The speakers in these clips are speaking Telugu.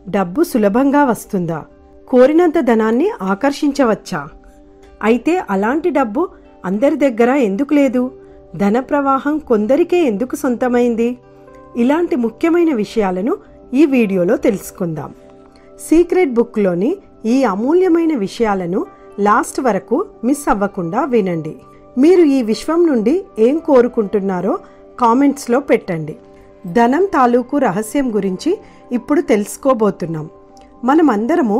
డబ్బు సులభంగా వస్తుందా? కోరినంత ధనాన్ని ఆకర్షించవచ్చా? అయితే అలాంటి డబ్బు అందరి దగ్గర ఎందుకు లేదు? ధన ప్రవాహం కొందరికే ఎందుకు సొంతమైంది? ఇలాంటి ముఖ్యమైన విషయాలను ఈ వీడియోలో తెలుసుకుందాం. సీక్రెట్ బుక్లోని ఈ అమూల్యమైన విషయాలను లాస్ట్ వరకు మిస్ అవ్వకుండా వినండి. మీరు ఈ విశ్వం నుండి ఏం కోరుకుంటున్నారో కామెంట్స్లో పెట్టండి. ధనం తాలూకు రహస్యం గురించి ఇప్పుడు తెలుసుకోబోతున్నాం. మనమందరము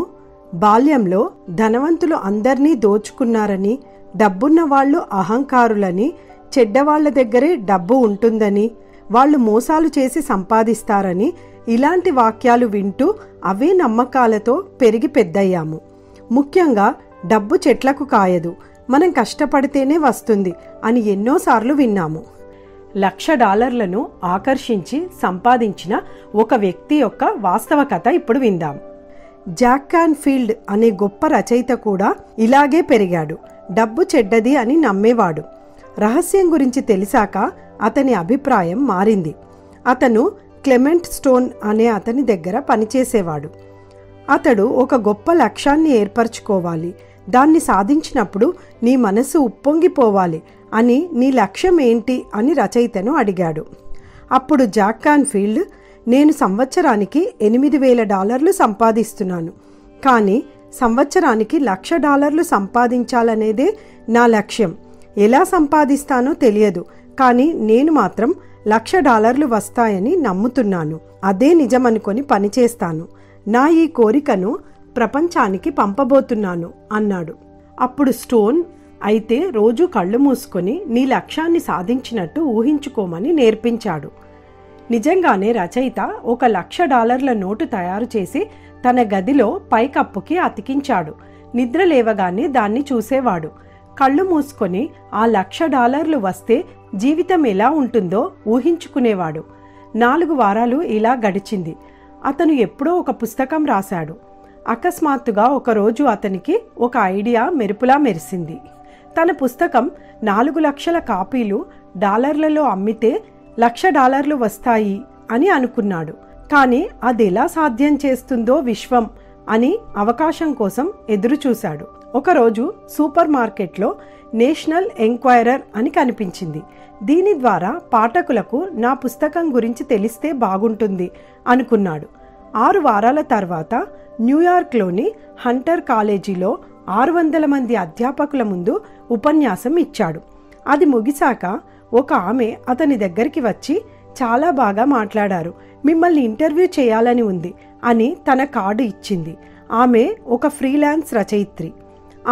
బాల్యంలో ధనవంతులు అందర్నీ దోచుకున్నారని, డబ్బున్న వాళ్ళు అహంకారులని, చెడ్డవాళ్ల దగ్గరే డబ్బు ఉంటుందని, వాళ్ళు మోసాలు చేసి సంపాదిస్తారని ఇలాంటి వాక్యాలు వింటూ అవే నమ్మకాలతో పెరిగి పెద్దయ్యాము. ముఖ్యంగా డబ్బు చెట్లకు కాయదు, మనం కష్టపడితేనే వస్తుంది అని ఎన్నోసార్లు విన్నాము. $1,00,000 ఆకర్షించి సంపాదించిన ఒక వ్యక్తి యొక్క వాస్తవ కథ ఇప్పుడు విందాం. జాక్ కాన్ఫీల్డ్ అనే గొప్ప రచయిత కూడా ఇలాగే పెరిగాడు. డబ్బు చెడ్డది అని నమ్మేవాడు. రహస్యం గురించి తెలిసాక అతని అభిప్రాయం మారింది. అతను క్లెమెంట్ స్టోన్ అనే అతని దగ్గర పనిచేసేవాడు. అతడు ఒక గొప్ప లక్ష్యాన్ని ఏర్పరచుకోవాలి, దాన్ని సాధించినప్పుడు నీ మనసు ఉప్పొంగిపోవాలి అని నీ లక్ష్యం ఏంటి అని రచయితను అడిగాడు. అప్పుడు జాక్ కాన్ఫీల్డ్, నేను సంవత్సరానికి $8,000 సంపాదిస్తున్నాను, కానీ సంవత్సరానికి $1,00,000 సంపాదించాలనేదే నా లక్ష్యం. ఎలా సంపాదిస్తానో తెలియదు, కానీ నేను మాత్రం $1,00,000 వస్తాయని నమ్ముతున్నాను. అదే నిజమనుకొని పనిచేస్తాను. నా ఈ కోరికను ప్రపంచానికి పంపబోతున్నాను అన్నాడు. అప్పుడు స్టోన్, అయితే రోజు కళ్ళు మూసుకొని నీ లక్ష్యాన్ని సాధించినట్టు ఊహించుకోమని నేర్పించాడు. నిజంగానే రచయిత ఒక $1,00,000 నోటు తయారు చేసి తన గదిలో పైకప్పుకి అతికించాడు. నిద్ర లేవగానే దాన్ని చూసేవాడు. కళ్ళు మూసుకొని ఆ $1,00,000 వస్తే జీవితం ఎలా ఉంటుందో ఊహించుకునేవాడు. 4 వారాలు ఇలా గడిచింది. అతను ఎప్పుడో ఒక పుస్తకం రాశాడు. అకస్మాత్తుగా ఒకరోజు అతనికి ఒక ఐడియా మెరుపులా మెరిసింది. తన పుస్తకం 4 లక్షల కాపీలు డాలర్లలో అమ్మితే $1,00,000 వస్తాయి అని అనుకున్నాడు. కానీ అదెలా సాధ్యం చేస్తుందో విశ్వం అని అవకాశం కోసం ఎదురుచూశాడు. ఒకరోజు సూపర్ మార్కెట్లో నేషనల్ ఎంక్వైరర్ అని కనిపించింది. దీని ద్వారా పాఠకులకు నా పుస్తకం గురించి తెలిస్తే బాగుంటుంది అనుకున్నాడు. 6 వారాల తర్వాత న్యూయార్క్లోని హంటర్ కాలేజీలో 600 మంది అధ్యాపకుల ముందు ఉపన్యాసం ఇచ్చాడు. అది ముగిశాక ఒక ఆమె అతని దగ్గరికి వచ్చి, చాలా బాగా మాట్లాడారు, మిమ్మల్ని ఇంటర్వ్యూ చేయాలని ఉంది అని తన కార్డు ఇచ్చింది. ఆమె ఒక ఫ్రీలాన్స్ రచయిత్రి.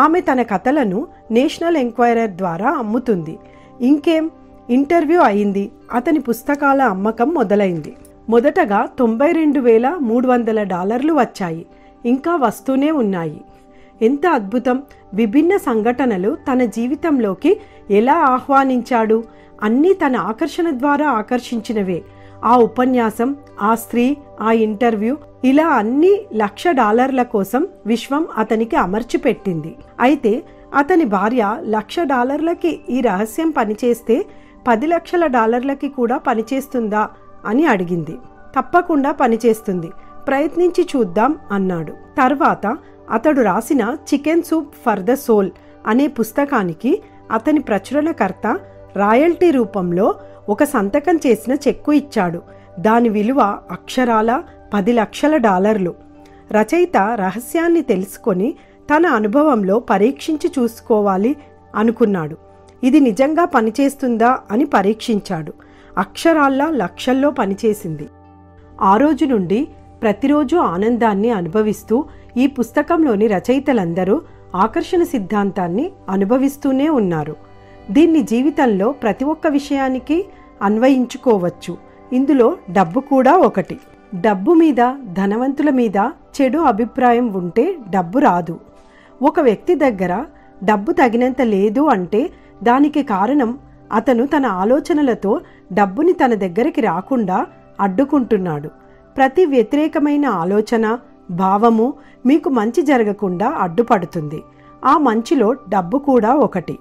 ఆమె తన కథలను నేషనల్ ఎంక్వైరర్ ద్వారా అమ్ముతుంది. ఇంకేం, ఇంటర్వ్యూ అయింది. అతని పుస్తకాల అమ్మకం మొదలైంది. మొదటగా $92,300 వచ్చాయి. ఇంకా వస్తూనే ఉన్నాయి. ఎంత అద్భుతం! విభిన్న సంఘటనలు తన జీవితంలోకి ఎలా ఆహ్వానించాడు. అన్నీ తన ఆకర్షణ ద్వారా ఆకర్షించినవే. ఆ ఉపన్యాసం, ఆ స్త్రీ, ఆ ఇంటర్వ్యూ, ఇలా అన్ని $1,00,000 కోసం విశ్వం అతనికి అమర్చిపెట్టింది. అయితే అతని భార్య $1,00,000కి ఈ రహస్యం పనిచేస్తే $10,00,000 కూడా పనిచేస్తుందా అని అడిగింది. తప్పకుండా పనిచేస్తుంది, ప్రయత్నించి చూద్దాం అన్నాడు. తర్వాత అతడు రాసిన chicken soup for the soul అనే పుస్తకానికి అతని ప్రచురణకర్త రాయల్టీ రూపంలో ఒక సంతకం చేసిన చెక్కు ఇచ్చాడు. దాని విలువ అక్షరాల $10,00,000. రచయిత రహస్యాన్ని తెలుసుకొని తన అనుభవంలో పరీక్షించి చూసుకోవాలి అనుకున్నాడు. ఇది నిజంగా పనిచేస్తుందా అని పరీక్షించాడు. అక్షరాల్లా లక్షల్లో పనిచేసింది. ఆ రోజు నుండి ప్రతిరోజు ఆనందాన్ని అనుభవిస్తూ ఈ పుస్తకంలోని రచయితలందరూ ఆకర్షణ సిద్ధాంతాన్ని అనుభవిస్తూనే ఉన్నారు. దీన్ని జీవితంలో ప్రతి ఒక్క విషయానికి అన్వయించుకోవచ్చు. ఇందులో డబ్బు కూడా ఒకటి. డబ్బు మీద, ధనవంతుల మీద చెడు అభిప్రాయం ఉంటే డబ్బు రాదు. ఒక వ్యక్తి దగ్గర డబ్బు తగినంత లేదు అంటే దానికి కారణం అతను తన ఆలోచనలతో డబ్బుని తన దగ్గరికి రాకుండా అడ్డుకుంటున్నాడు. ప్రతి వ్యతిరేకమైన ఆలోచన, భావము మీకు మంచి జరగకుండా అడ్డుపడుతుంది. ఆ మంచిలో డబ్బు కూడా ఒకటి.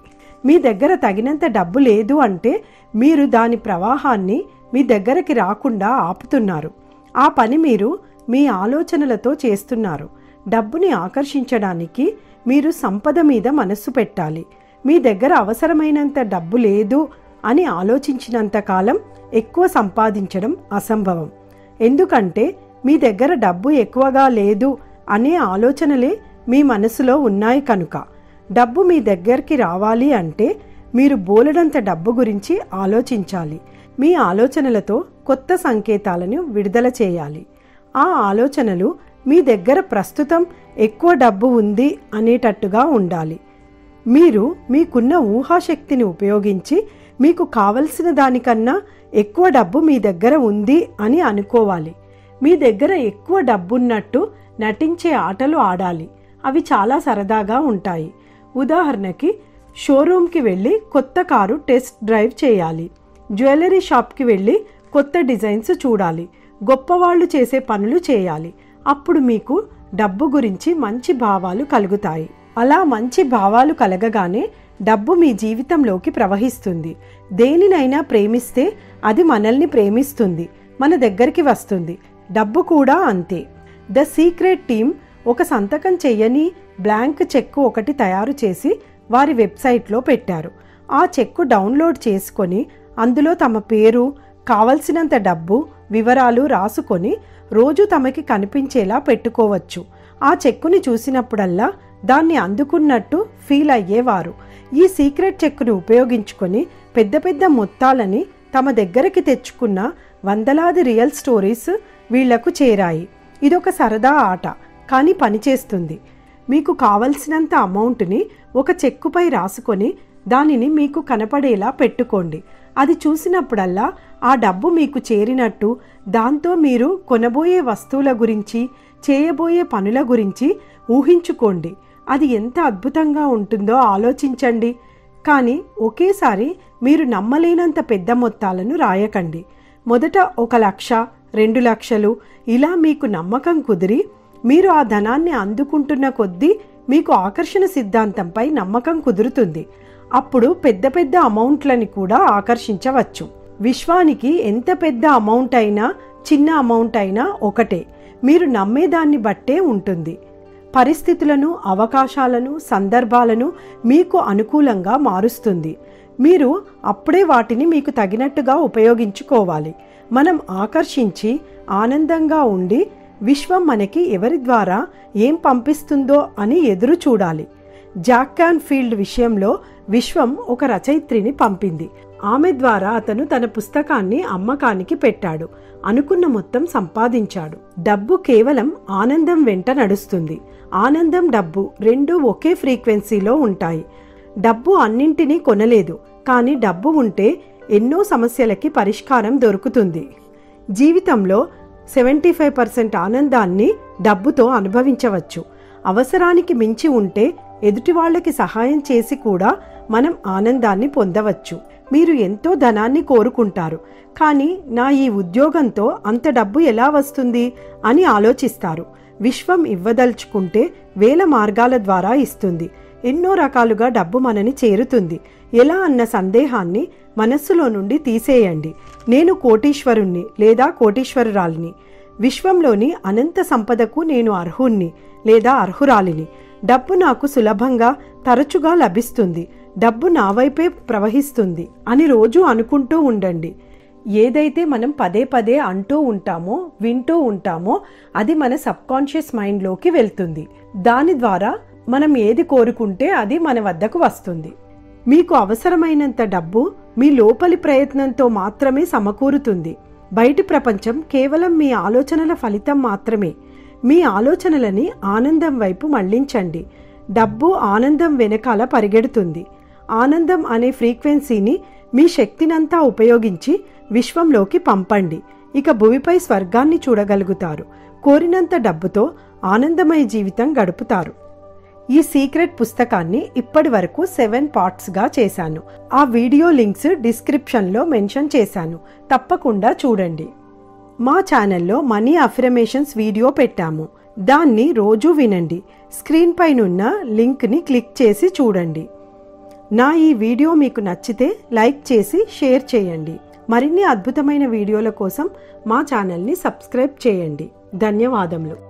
మీ దగ్గర తగినంత డబ్బు లేదు అంటే మీరు దాని ప్రవాహాన్ని మీ దగ్గరికి రాకుండా ఆపుతున్నారు. ఆ పని మీరు మీ ఆలోచనలతో చేస్తున్నారు. డబ్బుని ఆకర్షించడానికి మీరు సంపద మీద మనస్సు పెట్టాలి. మీ దగ్గర అవసరమైనంత డబ్బు లేదు అని ఆలోచించినంత కాలం ఎక్కువ సంపాదించడం అసంభవం. ఎందుకంటే మీ దగ్గర డబ్బు ఎక్కువగా లేదు అనే ఆలోచనలే మీ మనసులో ఉన్నాయి కనుక. డబ్బు మీ దగ్గరికి రావాలి అంటే మీరు బోలెడంత డబ్బు గురించి ఆలోచించాలి. మీ ఆలోచనలతో కొత్త సంకేతాలను విడుదల చేయాలి. ఆ ఆలోచనలు మీ దగ్గర ప్రస్తుతం ఎక్కువ డబ్బు ఉంది అనేటట్టుగా ఉండాలి. మీరు మీకున్న ఊహాశక్తిని ఉపయోగించి మీకు కావలసిన దానికన్నా ఎక్కువ డబ్బు మీ దగ్గర ఉంది అని అనుకోవాలి. మీ దగ్గర ఎక్కువ డబ్బున్నట్టు నటించే ఆటలు ఆడాలి. అవి చాలా సరదాగా ఉంటాయి. ఉదాహరణకి షోరూమ్కి వెళ్ళి కొత్త కారు టెస్ట్ డ్రైవ్ చేయాలి. జ్యువెలరీ షాప్కి వెళ్ళి కొత్త డిజైన్స్ చూడాలి. గొప్పవాళ్ళు చేసే పనులు చేయాలి. అప్పుడు మీకు డబ్బు గురించి మంచి భావాలు కలుగుతాయి. అలా మంచి భావాలు కలగగానే డబ్బు మీ జీవితంలోకి ప్రవహిస్తుంది. దేనినైనా ప్రేమిస్తే అది మనల్ని ప్రేమిస్తుంది, మన దగ్గరికి వస్తుంది. డబ్బు కూడా అంతే. ద సీక్రెట్ టీమ్ ఒక సంతకం చెయ్యని బ్లాంక్ చెక్కు ఒకటి తయారు చేసి వారి వెబ్సైట్లో పెట్టారు. ఆ చెక్కు డౌన్లోడ్ చేసుకొని అందులో తమ పేరు, కావలసినంత డబ్బు వివరాలు రాసుకొని రోజు తమకి కనిపించేలా పెట్టుకోవచ్చు. ఆ చెక్కుని చూసినప్పుడల్లా దాన్ని అందుకున్నట్టు ఫీల్ అయ్యేవారు. ఈ సీక్రెట్ చెక్కును ఉపయోగించుకొని పెద్ద పెద్ద మొత్తాలని తమ దగ్గరికి తెచ్చుకున్న వందలాది రియల్ స్టోరీస్ వీళ్లకు చేరాయి. ఇదొక సరదా ఆట, కానీ పనిచేస్తుంది. మీకు కావలసినంత అమౌంట్ని ఒక చెక్కుపై రాసుకొని దానిని మీకు కనపడేలా పెట్టుకోండి. అది చూసినప్పుడల్లా ఆ డబ్బు మీకు చేరినట్టు, దాంతో మీరు కొనబోయే వస్తువుల గురించి, చేయబోయే పనుల గురించి ఊహించుకోండి. అది ఎంత అద్భుతంగా ఉంటుందో ఆలోచించండి. కానీ ఒకేసారి మీరు నమ్మలేనంత పెద్ద మొత్తాలను రాయకండి. మొదట 1 లక్ష, 2 లక్షలు ఇలా మీకు నమ్మకం కుదిరి మీరు ఆ ధనాన్ని అందుకుంటున్న కొద్దీ మీకు ఆకర్షణ సిద్ధాంతంపై నమ్మకం కుదురుతుంది. అప్పుడు పెద్ద పెద్ద అమౌంట్లని కూడా ఆకర్షించవచ్చు. విశ్వానికి ఎంత పెద్ద అమౌంట్ అయినా చిన్న అమౌంట్ అయినా ఒకటే. మీరు నమ్మేదాన్ని బట్టే ఉంటుంది. పరిస్థితులను, అవకాశాలను, సందర్భాలను మీకు అనుకూలంగా మారుస్తుంది. మీరు అప్పుడే వాటిని మీకు తగినట్టుగా ఉపయోగించుకోవాలి. మనం ఆకర్షించి ఆనందంగా ఉండి విశ్వం మనకి ఎవరి ద్వారా ఏం పంపిస్తుందో అని ఎదురు చూడాలి. జాక్ కాన్ఫీల్డ్ విషయంలో విశ్వం ఒక రచయిత్రిని పంపింది. ఆమె ద్వారా అతను తన పుస్తకాన్ని అమ్మకానికి పెట్టాడు. అనుకున్న మొత్తం సంపాదించాడు. డబ్బు కేవలం ఆనందం వెంట నడుస్తుంది. ఆనందం, డబ్బు రెండూ ఒకే ఫ్రీక్వెన్సీలో ఉంటాయి. డబ్బు అన్నింటినీ కొనలేదు, కానీ డబ్బు ఉంటే ఎన్నో సమస్యలకి పరిష్కారం దొరుకుతుంది. జీవితంలో 75% ఆనందాన్ని డబ్బుతో అనుభవించవచ్చు. అవసరానికి మించి ఉంటే ఎదుటి వాళ్ళకి సహాయం చేసి కూడా మనం ఆనందాన్ని పొందవచ్చు. మీరు ఎంతో ధనాన్ని కోరుకుంటారు, కానీ నా ఈ ఉద్యోగంతో అంత డబ్బు ఎలా వస్తుంది అని ఆలోచిస్తారు. విశ్వం ఇవ్వదలుచుకుంటే వేల మార్గాల ద్వారా ఇస్తుంది. ఎన్నో రకాలుగా డబ్బు మనని చేరుతుంది. ఎలా అన్న సందేహాన్ని మనస్సులో నుండి తీసేయండి. నేను కోటీశ్వరుణ్ణి లేదా కోటీశ్వరురాలిని. విశ్వంలోని అనంత సంపదకు నేను అర్హుణ్ణి లేదా అర్హురాలిని. డబ్బు నాకు సులభంగా, తరచుగా లభిస్తుంది. డబ్బు నా వైపే ప్రవహిస్తుంది అని రోజు అనుకుంటూ ఉండండి. ఏదైతే మనం పదే పదే అంటూ ఉంటామో, వింటూ ఉంటామో అది మన సబ్కాన్షియస్ మైండ్లోకి వెళ్తుంది. దాని ద్వారా మనం ఏది కోరుకుంటే అది మన వద్దకు వస్తుంది. మీకు అవసరమైనంత డబ్బు మీ లోపలి ప్రయత్నంతో మాత్రమే సమకూరుతుంది. బయటి ప్రపంచం కేవలం మీ ఆలోచనల ఫలితం మాత్రమే. మీ ఆలోచనలని ఆనందం వైపు మళ్లించండి. డబ్బు ఆనందం వెనకాల పరిగెడుతుంది. ఆనందం అనే ఫ్రీక్వెన్సీని మీ శక్తినంతా ఉపయోగించి విశ్వంలోకి పంపండి. ఇక భూమిపై స్వర్గాన్ని చూడగలుగుతారు. కోరినంత డబ్బుతో ఆనందమయ జీవితం గడుపుతారు. ఈ సీక్రెట్ పుస్తకాన్ని ఇప్పటి వరకు 7 పార్ట్స్గా చేశాను. ఆ వీడియో లింక్స్ డిస్క్రిప్షన్లో మెన్షన్ చేశాను. తప్పకుండా చూడండి. మా ఛానల్లో మనీ అఫర్మేషన్స్ వీడియో పెట్టాము. దాన్ని రోజూ వినండి. స్క్రీన్ పైనున్న లింక్ని క్లిక్ చేసి చూడండి. నా ఈ వీడియో మీకు నచ్చితే లైక్ చేసి షేర్ చేయండి. మరిన్ని అద్భుతమైన వీడియోల కోసం మా ఛానల్ని సబ్స్క్రైబ్ చేయండి. ధన్యవాదములు.